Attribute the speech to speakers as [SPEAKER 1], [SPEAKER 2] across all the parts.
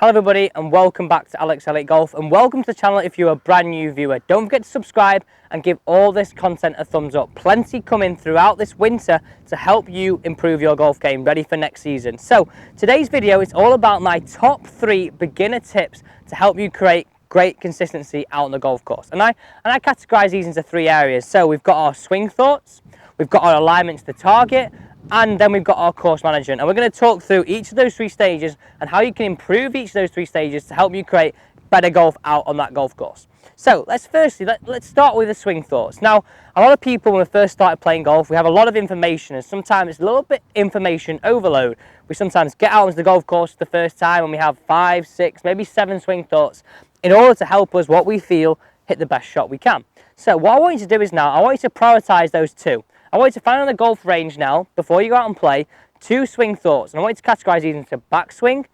[SPEAKER 1] Hello everybody and welcome back to AlexElliottGolf, and welcome to the channel if you're a brand new viewer. Don't forget to subscribe and give all this content a thumbs up. Plenty coming throughout this winter to help you improve your golf game, ready for next season. So today's video is all about my top 3 beginner tips to help you create great consistency out on the golf course. And I categorize these into 3 areas. So we've got our swing thoughts, we've got our alignment to the target, and then we've got our course management. And we're going to talk through each of those 3 stages and how you can improve each of those 3 stages to help you create better golf out on that golf course. So let's start with the swing thoughts. Now, a lot of people, when we first started playing golf, we have a lot of information, and sometimes it's a little bit information overload. We sometimes get out onto the golf course the first time and we have 5, 6, maybe 7 swing thoughts in order to help us, what we feel, hit the best shot we can. So what I want you to do is now, I want you to prioritize those 2. I want you to find on the golf range now, before you go out and play, 2 swing thoughts. And I want you to categorize these into backswing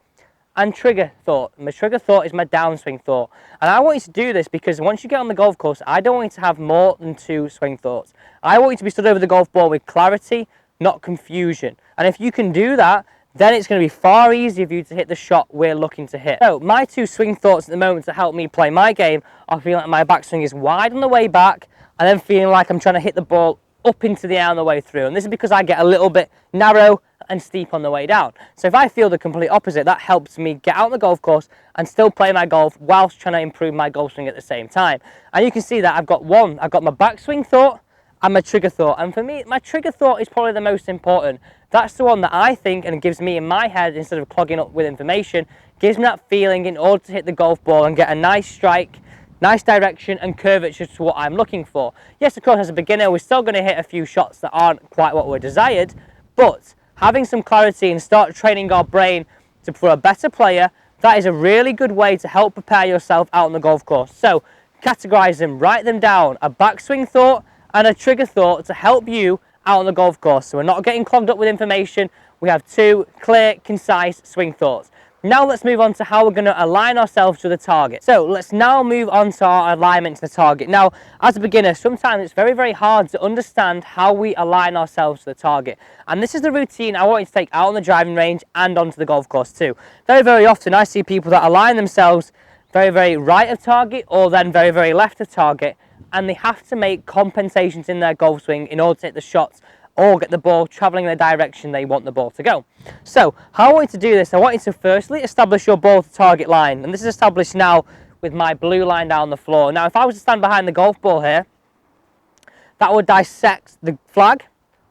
[SPEAKER 1] and trigger thought. My trigger thought is my downswing thought. And I want you to do this because once you get on the golf course, I don't want you to have more than 2 swing thoughts. I want you to be stood over the golf ball with clarity, not confusion. And if you can do that, then it's going to be far easier for you to hit the shot we're looking to hit. So my 2 swing thoughts at the moment to help me play my game are feeling like my backswing is wide on the way back and then feeling like I'm trying to hit the ball up into the air on the way through. And this is because I get a little bit narrow and steep on the way down. So if I feel the complete opposite, that helps me get out on the golf course and still play my golf whilst trying to improve my golf swing at the same time. And you can see that I've got my backswing thought and my trigger thought. And for me, my trigger thought is probably the most important. That's the one that I think, and it gives me in my head, instead of clogging up with information, gives me that feeling in order to hit the golf ball and get a nice strike, nice direction and curvature to what I'm looking for. Yes, of course, as a beginner, we're still going to hit a few shots that aren't quite what we're desired, but having some clarity and start training our brain for a better player, that is a really good way to help prepare yourself out on the golf course. So categorize them, write them down, a backswing thought and a trigger thought to help you out on the golf course. So we're not getting clogged up with information. We have 2 clear, concise swing thoughts. Now let's move on to how we're going to align ourselves to the target. So let's now move on to our alignment to the target. Now, as a beginner, sometimes it's very, very hard to understand how we align ourselves to the target. And this is the routine I want you to take out on the driving range and onto the golf course too. Very, very often I see people that align themselves very, very right of target or then very, very left of target, and they have to make compensations in their golf swing in order to hit the shots or get the ball travelling in the direction they want the ball to go. So how I want you to do this, I want you to firstly establish your ball to target line, and this is established now with my blue line down the floor. Now if I was to stand behind the golf ball here, that would dissect the flag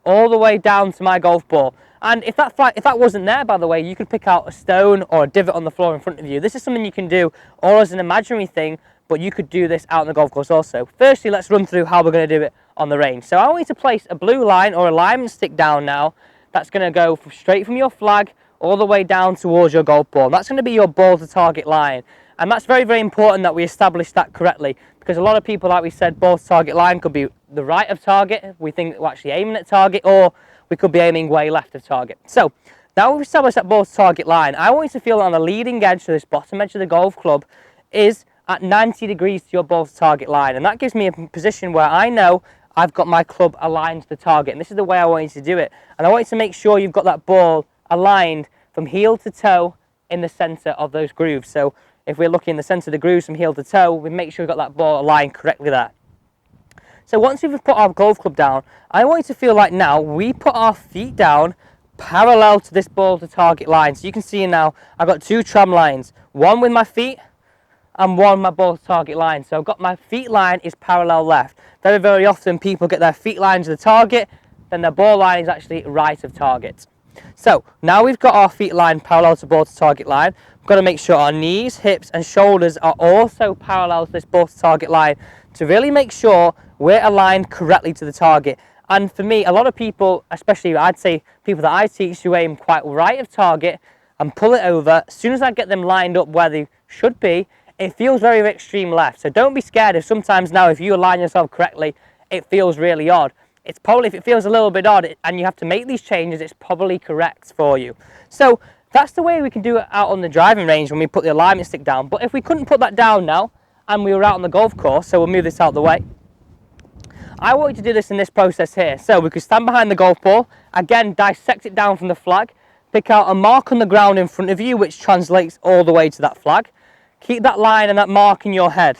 [SPEAKER 1] all the way down to my golf ball. And if that wasn't there, by the way, you could pick out a stone or a divot on the floor in front of you. This is something you can do all as an imaginary thing, but you could do this out on the golf course also. Firstly, let's run through how we're going to do it on the range. So I want you to place a blue line or alignment stick down now. That's going to go straight from your flag all the way down towards your golf ball. That's going to be your ball to target line. And that's very, very important that we establish that correctly, because a lot of people, like we said, ball to target line could be the right of target. We think we're actually aiming at target, or we could be aiming way left of target. So now we've established that ball to target line, I want you to feel on the leading edge, so this bottom edge of the golf club is at 90 degrees to your ball to target line. And that gives me a position where I know I've got my club aligned to the target. And this is the way I want you to do it. And I want you to make sure you've got that ball aligned from heel to toe in the center of those grooves. So if we're looking in the center of the grooves from heel to toe, we make sure we've got that ball aligned correctly there. So once we've put our golf club down, I want you to feel like now we put our feet down parallel to this ball to target line. So you can see now I've got 2 tram lines, one with my feet and one my ball to target line. So I've got my feet line is parallel left. Very, very often people get their feet line to the target, then their ball line is actually right of target. So now we've got our feet line parallel to ball to target line. We've got to make sure our knees, hips and shoulders are also parallel to this ball to target line to really make sure we're aligned correctly to the target. And for me, a lot of people, especially I'd say people that I teach, who aim quite right of target and pull it over, as soon as I get them lined up where they should be, it feels very, very extreme left. So don't be scared if sometimes now if you align yourself correctly, it feels really odd. It's probably, if it feels a little bit odd and you have to make these changes, it's probably correct for you. So that's the way we can do it out on the driving range when we put the alignment stick down. But if we couldn't put that down now and we were out on the golf course, so we'll move this out of the way, I want you to do this in this process here. So we could stand behind the golf ball, again dissect it down from the flag, Pick out a mark on the ground in front of you, which translates all the way to that flag. Keep that line and that mark in your head.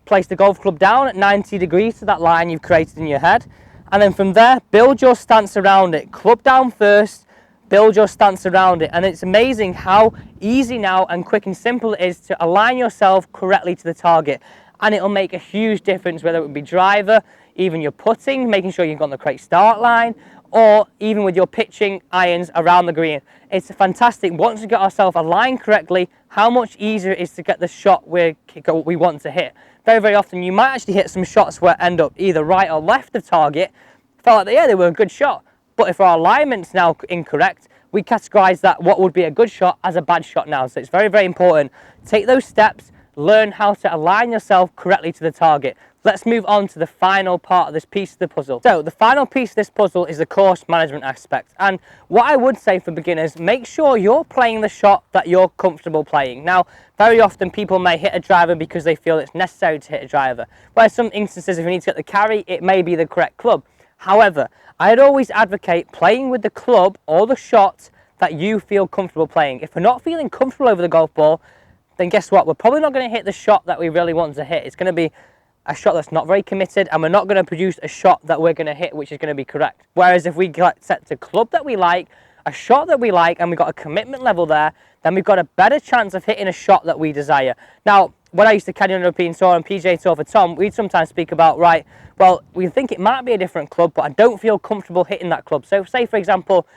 [SPEAKER 1] Place the golf club down at 90 degrees to that line you've created in your head. And then from there, build your stance around it. Club down first, build your stance around it. And it's amazing how easy now and quick and simple it is to align yourself correctly to the target. And it'll make a huge difference, whether it be driver, even your putting, making sure you've got the correct start line, or even with your pitching irons around the green. It's fantastic. Once we get ourselves aligned correctly, how much easier it is to get the shot we want to hit. Very, very often you might actually hit some shots where end up either right or left of target. Felt like, yeah, they were a good shot. But if our alignment's now incorrect, we categorize that what would be a good shot as a bad shot now. So it's very, very important. Take those steps, learn how to align yourself correctly to the target. Let's move on to the final part of this piece of the puzzle. So the final piece of this puzzle is the course management aspect. And what I would say for beginners, make sure you're playing the shot that you're comfortable playing. Now, very often people may hit a driver because they feel it's necessary to hit a driver. Whereas some instances, if you need to get the carry, it may be the correct club. However, I'd always advocate playing with the club or the shot that you feel comfortable playing. If we're not feeling comfortable over the golf ball, then guess what? We're probably not going to hit the shot that we really want to hit. It's going to be a shot that's not very committed, and we're not going to produce a shot that we're going to hit which is going to be correct. Whereas if we get set to club that we like, a shot that we like, and we've got a commitment level there, then we've got a better chance of hitting a shot that we desire. Now, when I used to caddy on the European Tour and PGA Tour for Tom, we'd sometimes speak about, right, well, we think it might be a different club, but I don't feel comfortable hitting that club. So say, for example,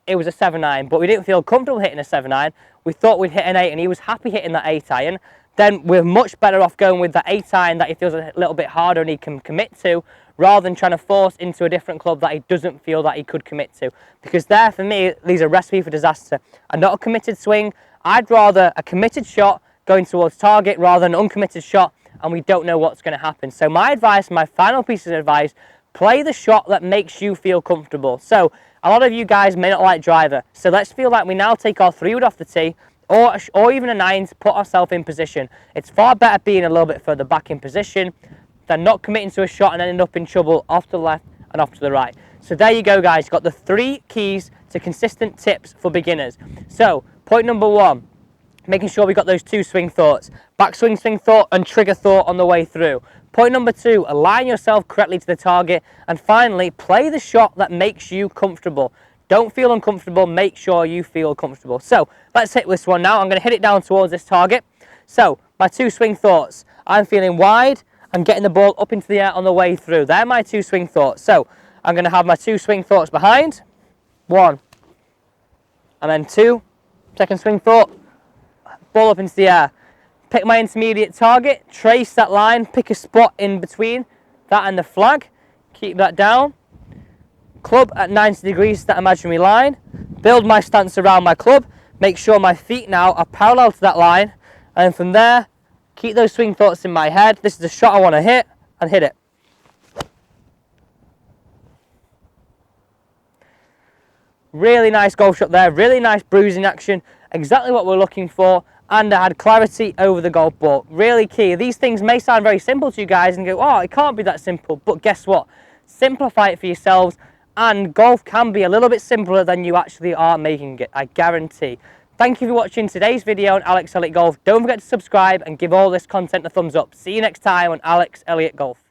[SPEAKER 1] it was a 7-iron, but we didn't feel comfortable hitting a 7-iron. We thought we'd hit an 8, and he was happy hitting that 8-iron. Then we're much better off going with that 8-iron that he feels a little bit harder and he can commit to, rather than trying to force into a different club that he doesn't feel that he could commit to. Because there, for me, leaves a recipe for disaster. And not a committed swing. I'd rather a committed shot going towards target rather than an uncommitted shot, and we don't know what's going to happen. So my advice, my final piece of advice, play the shot that makes you feel comfortable. So a lot of you guys may not like driver. So let's feel like we now take our 3-wood off the tee, or even a 9 to put ourselves in position. It's far better being a little bit further back in position than not committing to a shot and then end up in trouble off to the left and off to the right. So there you go, guys. You've got the 3 keys to consistent tips for beginners. So point number 1, making sure we got those 2 swing thoughts. Backswing swing thought and trigger thought on the way through. Point number 2, align yourself correctly to the target. And finally, play the shot that makes you comfortable. Don't feel uncomfortable, make sure you feel comfortable. So let's hit this one now. I'm going to hit it down towards this target. So my 2 swing thoughts. I'm feeling wide and getting the ball up into the air on the way through. They're my 2 swing thoughts. So I'm going to have my 2 swing thoughts behind. 1 and then 2. Second swing thought, ball up into the air. Pick my intermediate target, trace that line, pick a spot in between that and the flag. Keep that down. Club at 90 degrees to that imaginary line. Build my stance around my club. Make sure my feet now are parallel to that line. And from there, keep those swing thoughts in my head. This is the shot I want to hit, and hit it. Really nice golf shot there. Really nice bruising action. Exactly what we're looking for. And I had clarity over the golf ball. Really key. These things may sound very simple to you guys and go, oh, it can't be that simple. But guess what? Simplify it for yourselves. And golf can be a little bit simpler than you actually are making it, I guarantee. Thank you for watching today's video on Alex Elliott Golf. Don't forget to subscribe and give all this content a thumbs up. See you next time on Alex Elliott Golf.